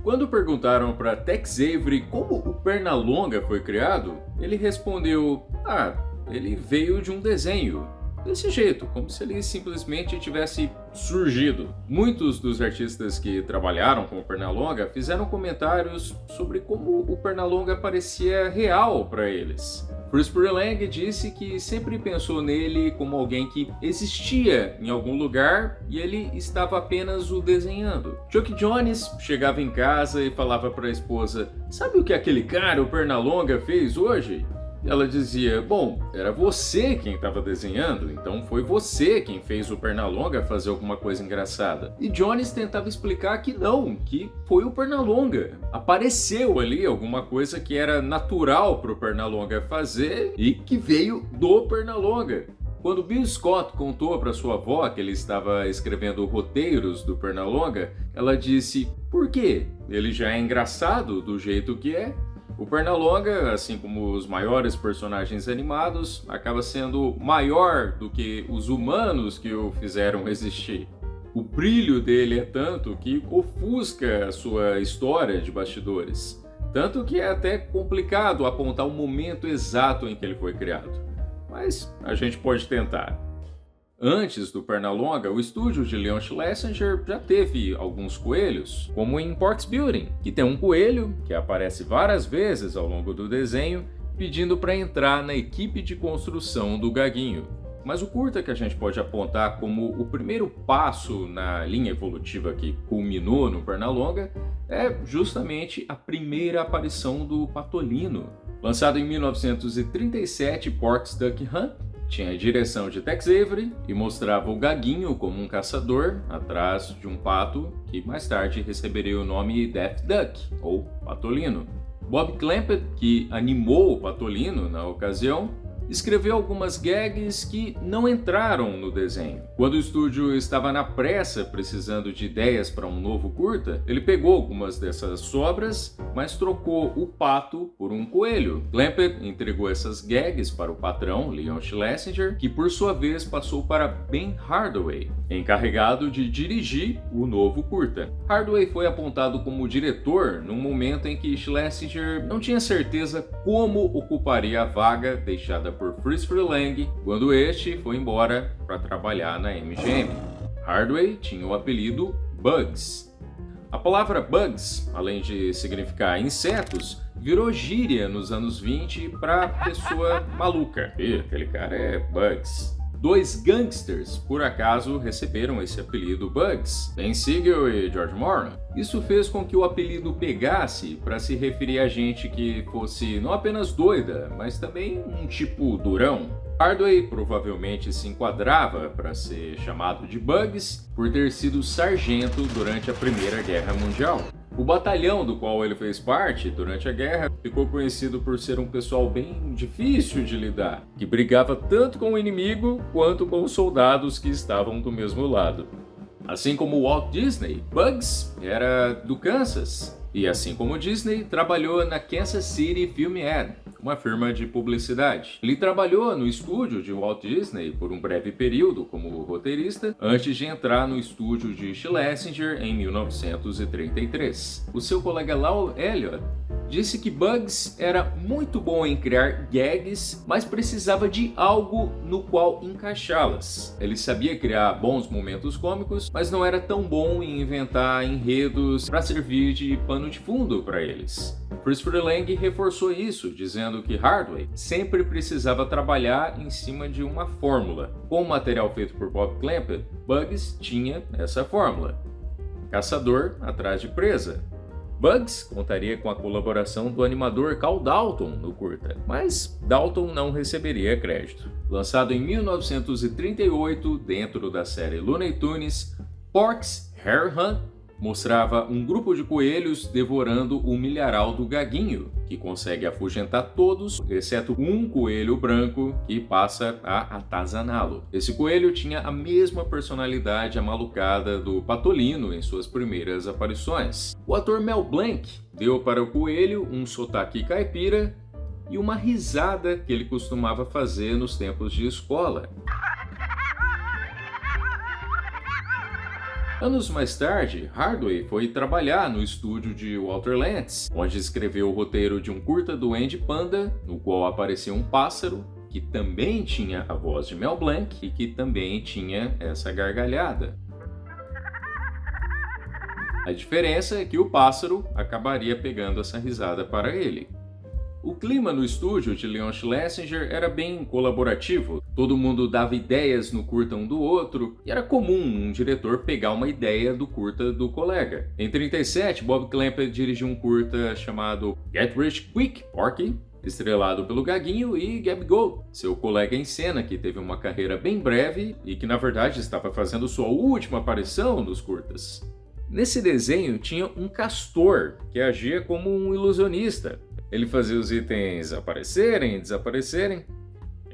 Quando perguntaram para Tex Avery como o Pernalonga foi criado, ele respondeu: ele veio de um desenho. Desse jeito, como se ele simplesmente tivesse surgido. Muitos dos artistas que trabalharam com o Pernalonga fizeram comentários sobre como o Pernalonga parecia real para eles. Fritz Lang disse que sempre pensou nele como alguém que existia em algum lugar e ele estava apenas o desenhando. Chuck Jones chegava em casa e falava para a esposa: "Sabe o que aquele cara, o Pernalonga, fez hoje?" Ela dizia: "Bom, era você quem estava desenhando, então foi você quem fez o Pernalonga fazer alguma coisa engraçada." E Jones tentava explicar que não, que foi o Pernalonga. Apareceu ali alguma coisa que era natural para o Pernalonga fazer e que veio do Pernalonga. Quando Bill Scott contou para sua avó que ele estava escrevendo roteiros do Pernalonga, ela disse: "Por quê? Ele já é engraçado do jeito que é." O Pernalonga, assim como os maiores personagens animados, acaba sendo maior do que os humanos que o fizeram existir. O brilho dele é tanto que ofusca a sua história de bastidores. Tanto que é até complicado apontar o momento exato em que ele foi criado. Mas a gente pode tentar. Antes do Pernalonga, o estúdio de Leon Schlesinger já teve alguns coelhos, como em Pork's Building, que tem um coelho que aparece várias vezes ao longo do desenho, pedindo para entrar na equipe de construção do Gaguinho. Mas o curta que a gente pode apontar como o primeiro passo na linha evolutiva que culminou no Pernalonga é justamente a primeira aparição do Patolino. Lançado em 1937, Pork's Duck Hunt tinha a direção de Tex Avery e mostrava o Gaguinho como um caçador atrás de um pato que mais tarde receberia o nome Daffy Duck, ou Patolino. Bob Clampett, que animou o Patolino na ocasião, escreveu algumas gags que não entraram no desenho. Quando o estúdio estava na pressa precisando de ideias para um novo curta, ele pegou algumas dessas sobras, mas trocou o pato por um coelho. Clampett entregou essas gags para o patrão, Leon Schlesinger, que por sua vez passou para Ben Hardaway, encarregado de dirigir o novo curta. Hardaway foi apontado como diretor num momento em que Schlesinger não tinha certeza como ocuparia a vaga deixada por Fritz Lang quando este foi embora para trabalhar na MGM. Hardaway tinha o apelido Bugs. A palavra Bugs, além de significar insetos, virou gíria nos anos 20 para pessoa maluca. E aquele cara é Bugs. Dois gangsters, por acaso, receberam esse apelido Bugs, Ben Siegel e George Moran. Isso fez com que o apelido pegasse para se referir a gente que fosse não apenas doida, mas também um tipo durão. Hardaway provavelmente se enquadrava para ser chamado de Bugs por ter sido sargento durante a Primeira Guerra Mundial. O batalhão do qual ele fez parte durante a guerra ficou conhecido por ser um pessoal bem difícil de lidar, que brigava tanto com o inimigo quanto com os soldados que estavam do mesmo lado. Assim como Walt Disney, Bugs era do Kansas, e assim como Disney, trabalhou na Kansas City Film Ad, uma firma de publicidade. Ele trabalhou no estúdio de Walt Disney por um breve período como roteirista, antes de entrar no estúdio de Schlesinger em 1933. O seu colega Lowell Elliott disse que Bugs era muito bom em criar gags, mas precisava de algo no qual encaixá-las. Ele sabia criar bons momentos cômicos, mas não era tão bom em inventar enredos para servir de pano de fundo para eles. Fritz Lang reforçou isso, dizendo que Hardaway sempre precisava trabalhar em cima de uma fórmula. Com o material feito por Bob Clampett, Bugs tinha essa fórmula: caçador atrás de presa. Bugs contaria com a colaboração do animador Cal Dalton no curta, mas Dalton não receberia crédito. Lançado em 1938 dentro da série Looney Tunes, Pork's Hare Hunt mostrava um grupo de coelhos devorando o milharal do Gaguinho, que consegue afugentar todos, exceto um coelho branco que passa a atazaná-lo. Esse coelho tinha a mesma personalidade amalucada do Patolino em suas primeiras aparições. O ator Mel Blanc deu para o coelho um sotaque caipira e uma risada que ele costumava fazer nos tempos de escola. Anos mais tarde, Hardway foi trabalhar no estúdio de Walter Lantz, onde escreveu o roteiro de um curta do Andy Panda, no qual aparecia um pássaro, que também tinha a voz de Mel Blanc e que também tinha essa gargalhada. A diferença é que o pássaro acabaria pegando essa risada para ele. O clima no estúdio de Leon Schlesinger era bem colaborativo, todo mundo dava ideias no curta um do outro, e era comum um diretor pegar uma ideia do curta do colega. Em 1937, Bob Clampett dirigiu um curta chamado Get Rich Quick, Porky, estrelado pelo Gaguinho e Gabby Gold, seu colega em cena que teve uma carreira bem breve e que na verdade estava fazendo sua última aparição nos curtas. Nesse desenho tinha um castor que agia como um ilusionista. Ele fazia os itens aparecerem e desaparecerem.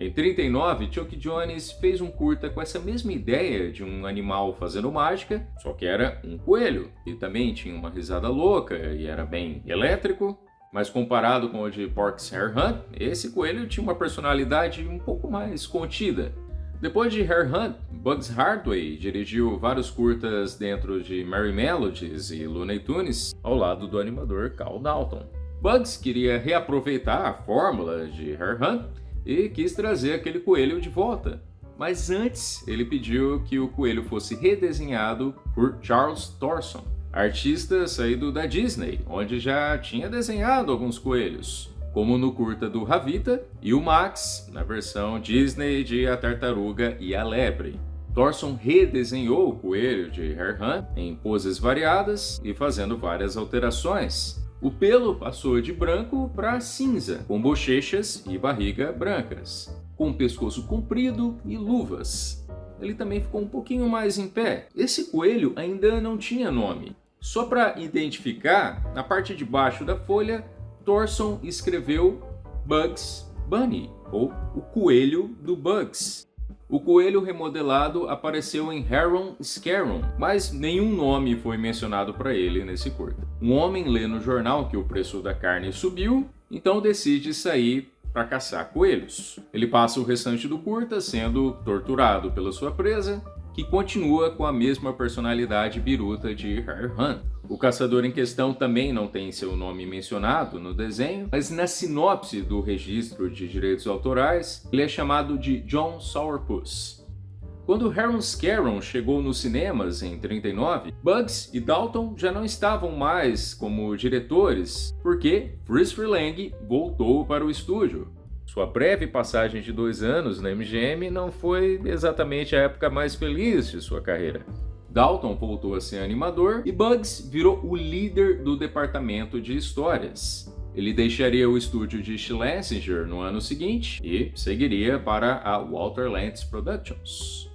Em 1939, Chuck Jones fez um curta com essa mesma ideia de um animal fazendo mágica, só que era um coelho, e também tinha uma risada louca e era bem elétrico, mas comparado com o de Porky's Hare Hunt, esse coelho tinha uma personalidade um pouco mais contida. Depois de Hare Hunt, Bugs Hardway dirigiu vários curtas dentro de Merry Melodies e Looney Tunes, ao lado do animador Cal Dalton. Bugs queria reaproveitar a fórmula de Hare Hunt e quis trazer aquele coelho de volta. Mas antes, ele pediu que o coelho fosse redesenhado por Charles Thorson, artista saído da Disney, onde já tinha desenhado alguns coelhos, como no curta do Ravita e o Max, na versão Disney de A Tartaruga e a Lebre. Thorson redesenhou o coelho de Hare Hunt em poses variadas e fazendo várias alterações. O pelo passou de branco para cinza, com bochechas e barriga brancas, com o pescoço comprido e luvas. Ele também ficou um pouquinho mais em pé. Esse coelho ainda não tinha nome. Só para identificar, na parte de baixo da folha, Thorson escreveu Bugs Bunny, ou o coelho do Bugs. O coelho remodelado apareceu em Harum Scarum, mas nenhum nome foi mencionado para ele nesse curta. Um homem lê no jornal que o preço da carne subiu, então decide sair para caçar coelhos. Ele passa o restante do curta sendo torturado pela sua presa, que continua com a mesma personalidade biruta de Hare Hunt. O caçador em questão também não tem seu nome mencionado no desenho, mas na sinopse do registro de direitos autorais, ele é chamado de John Sourpuss. Quando Harum Scarum chegou nos cinemas em 1939, Bugs e Dalton já não estavam mais como diretores, porque Friz Freleng voltou para o estúdio. Sua breve passagem de 2 anos na MGM não foi exatamente a época mais feliz de sua carreira. Dalton voltou a ser animador e Bugs virou o líder do departamento de histórias. Ele deixaria o estúdio de Schlesinger no ano seguinte e seguiria para a Walter Lantz Productions.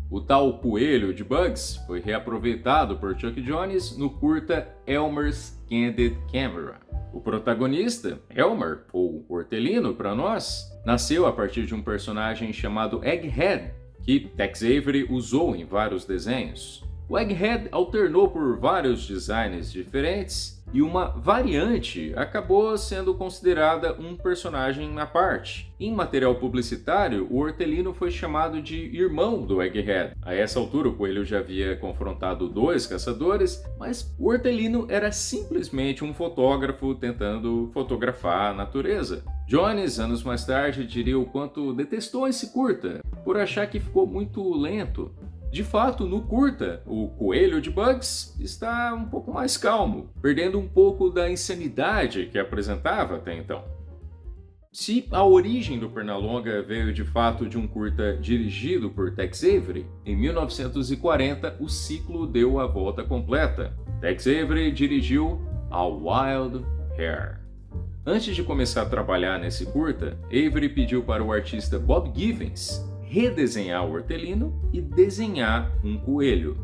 O tal coelho de Bugs foi reaproveitado por Chuck Jones no curta Elmer's Candid Camera. O protagonista, Elmer, ou Hortelino para nós, nasceu a partir de um personagem chamado Egghead, que Tex Avery usou em vários desenhos. O Egghead alternou por vários designs diferentes e uma variante acabou sendo considerada um personagem à parte. Em material publicitário, o Hortelino foi chamado de irmão do Egghead. A essa altura, o coelho já havia confrontado 2 caçadores, mas o Hortelino era simplesmente um fotógrafo tentando fotografar a natureza. Jones, anos mais tarde, diria o quanto detestou esse curta, por achar que ficou muito lento. De fato, no curta, o coelho de Bugs está um pouco mais calmo, perdendo um pouco da insanidade que apresentava até então. Se a origem do Pernalonga veio de fato de um curta dirigido por Tex Avery, em 1940 o ciclo deu a volta completa. Tex Avery dirigiu A Wild Hare. Antes de começar a trabalhar nesse curta, Avery pediu para o artista Bob Givens redesenhar o Hortelino e desenhar um coelho.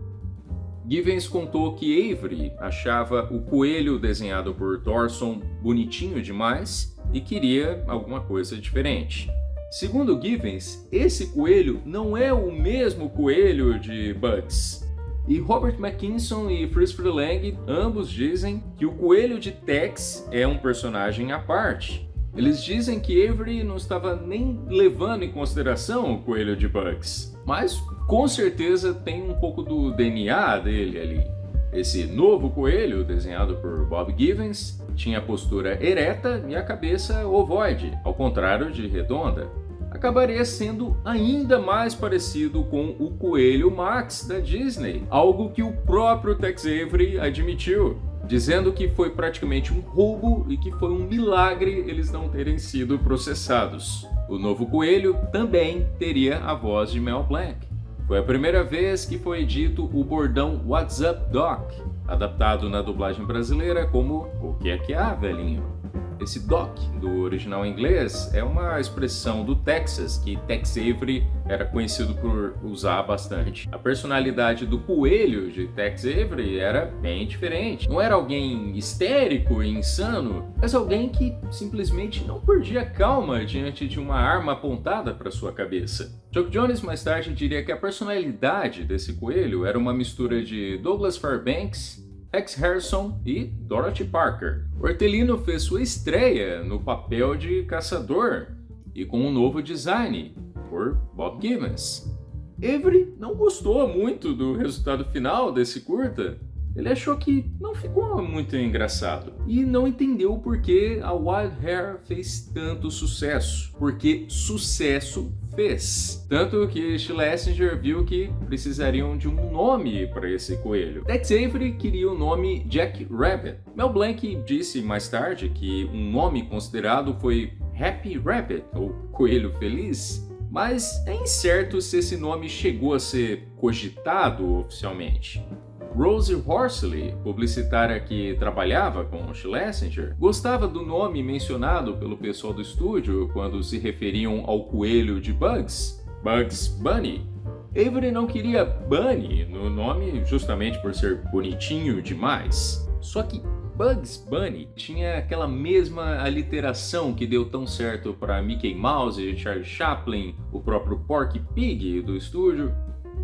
Givens contou que Avery achava o coelho desenhado por Thorson bonitinho demais e queria alguma coisa diferente. Segundo Givens, esse coelho não é o mesmo coelho de Bugs. E Robert McKinson e Friz Freleng ambos dizem que o coelho de Tex é um personagem à parte. Eles dizem que Avery não estava nem levando em consideração o coelho de Bugs. Mas com certeza tem um pouco do DNA dele ali. Esse novo coelho, desenhado por Bob Givens, tinha a postura ereta e a cabeça ovoide, ao contrário de redonda. Acabaria sendo ainda mais parecido com o coelho Max da Disney, algo que o próprio Tex Avery admitiu, dizendo que foi praticamente um roubo e que foi um milagre eles não terem sido processados. O novo coelho também teria a voz de Mel Blanc. Foi a primeira vez que foi dito o bordão "What's up, Doc?", adaptado na dublagem brasileira como "O que é que há, velhinho?". Esse Doc, do original inglês, é uma expressão do Texas que Tex Avery era conhecido por usar bastante. A personalidade do coelho de Tex Avery era bem diferente. Não era alguém histérico e insano, mas alguém que simplesmente não perdia a calma diante de uma arma apontada para sua cabeça. Chuck Jones mais tarde diria que a personalidade desse coelho era uma mistura de Douglas Fairbanks, Rex Harrison e Dorothy Parker. O Hortelino fez sua estreia no papel de caçador e com um novo design, por Bob Givens. Avery não gostou muito do resultado final desse curta. Ele achou que não ficou muito engraçado e não entendeu por que a Wild Hair fez tanto sucesso. Porque sucesso fez. Tanto que Schlesinger viu que precisariam de um nome para esse coelho. Tex Avery queria o nome Jack Rabbit. Mel Blanc disse mais tarde que um nome considerado foi Happy Rabbit, ou Coelho Feliz, mas é incerto se esse nome chegou a ser cogitado oficialmente. Rosie Horsley, publicitária que trabalhava com Schlesinger, gostava do nome mencionado pelo pessoal do estúdio quando se referiam ao coelho de Bugs Bunny. Avery não queria Bunny no nome justamente por ser bonitinho demais. Só que Bugs Bunny tinha aquela mesma aliteração que deu tão certo para Mickey Mouse, Charlie Chaplin, o próprio Porky Pig do estúdio.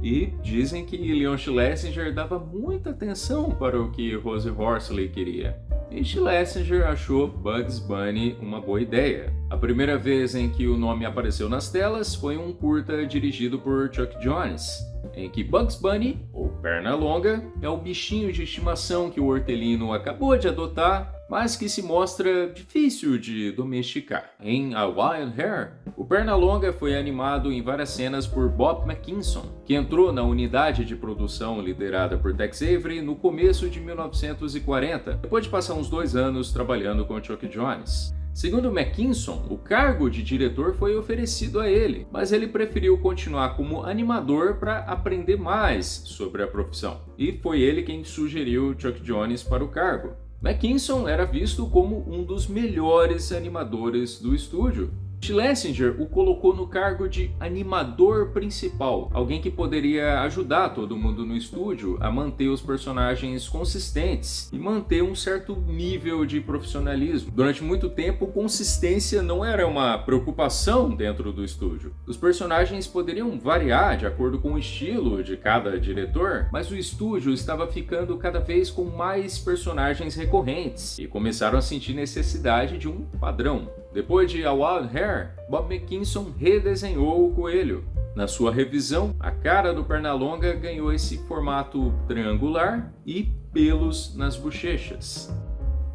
E dizem que Leon Schlesinger dava muita atenção para o que Rosie Horsley queria. E Schlesinger achou Bugs Bunny uma boa ideia. A primeira vez em que o nome apareceu nas telas foi um curta dirigido por Chuck Jones, em que Bugs Bunny, ou Pernalonga, é o bichinho de estimação que o Hortelino acabou de adotar, mas que se mostra difícil de domesticar. Em A Wild Hair, o Pernalonga foi animado em várias cenas por Bob McKinson, que entrou na unidade de produção liderada por Tex Avery no começo de 1940, depois de passar uns 2 anos trabalhando com Chuck Jones. Segundo McKinson, o cargo de diretor foi oferecido a ele, mas ele preferiu continuar como animador para aprender mais sobre a profissão. E foi ele quem sugeriu Chuck Jones para o cargo. McKinson era visto como um dos melhores animadores do estúdio. Schlesinger o colocou no cargo de animador principal, alguém que poderia ajudar todo mundo no estúdio a manter os personagens consistentes e manter um certo nível de profissionalismo. Durante muito tempo, consistência não era uma preocupação dentro do estúdio. Os personagens poderiam variar de acordo com o estilo de cada diretor, mas o estúdio estava ficando cada vez com mais personagens recorrentes e começaram a sentir necessidade de um padrão. Depois de A Wild Hair, Bob McKinson redesenhou o coelho. Na sua revisão, a cara do Pernalonga ganhou esse formato triangular e pelos nas bochechas.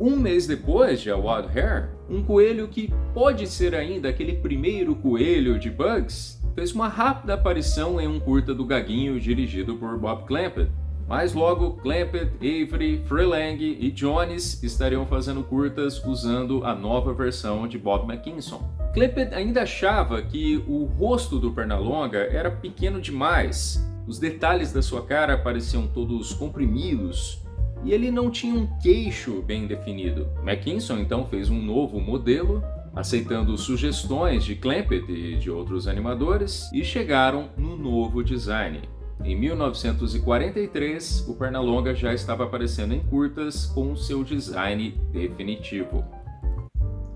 Um mês depois de A Wild Hair, um coelho que pode ser ainda aquele primeiro coelho de Bugs, fez uma rápida aparição em um curta do Gaguinho dirigido por Bob Clampett. Mas logo, Clampett, Avery, Freelang e Jones estariam fazendo curtas usando a nova versão de Bob McKinson. Clampett ainda achava que o rosto do Pernalonga era pequeno demais, os detalhes da sua cara pareciam todos comprimidos e ele não tinha um queixo bem definido. McKinson então fez um novo modelo, aceitando sugestões de Clampett e de outros animadores, e chegaram no novo design. Em 1943, o Pernalonga já estava aparecendo em curtas com seu design definitivo.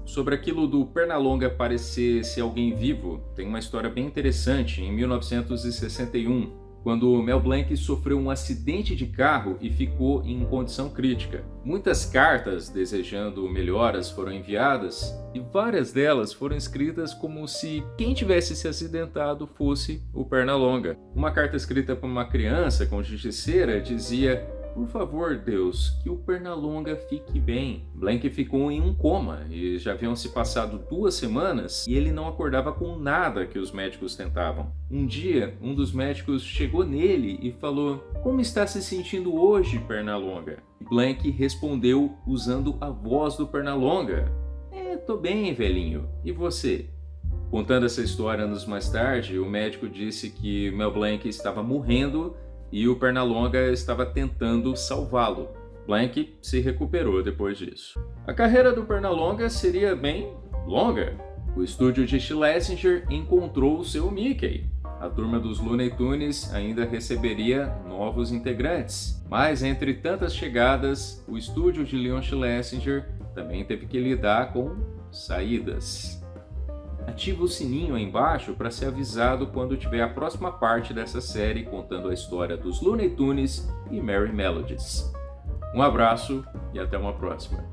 Sobre aquilo do Pernalonga parecer ser alguém vivo, tem uma história bem interessante. Em 1961, quando Mel Blanc sofreu um acidente de carro e ficou em condição crítica. Muitas cartas desejando melhoras foram enviadas e várias delas foram escritas como se quem tivesse se acidentado fosse o Pernalonga. Uma carta escrita por uma criança com judiceira dizia: "Por favor, Deus, que o Pernalonga fique bem." Blanc ficou em um coma e já haviam se passado 2 semanas e ele não acordava com nada que os médicos tentavam. Um dia, um dos médicos chegou nele e falou: "Como está se sentindo hoje, Pernalonga?" Blanc respondeu usando a voz do Pernalonga: "Tô bem, velhinho. E você?" Contando essa história anos mais tarde, o médico disse que Mel Blanc estava morrendo e o Pernalonga estava tentando salvá-lo. Blanc se recuperou depois disso. A carreira do Pernalonga seria bem longa. O estúdio de Schlesinger encontrou o seu Mickey. A turma dos Looney Tunes ainda receberia novos integrantes. Mas entre tantas chegadas, o estúdio de Leon Schlesinger também teve que lidar com saídas. Ative o sininho aí embaixo para ser avisado quando tiver a próxima parte dessa série contando a história dos Looney Tunes e Merry Melodies. Um abraço e até uma próxima.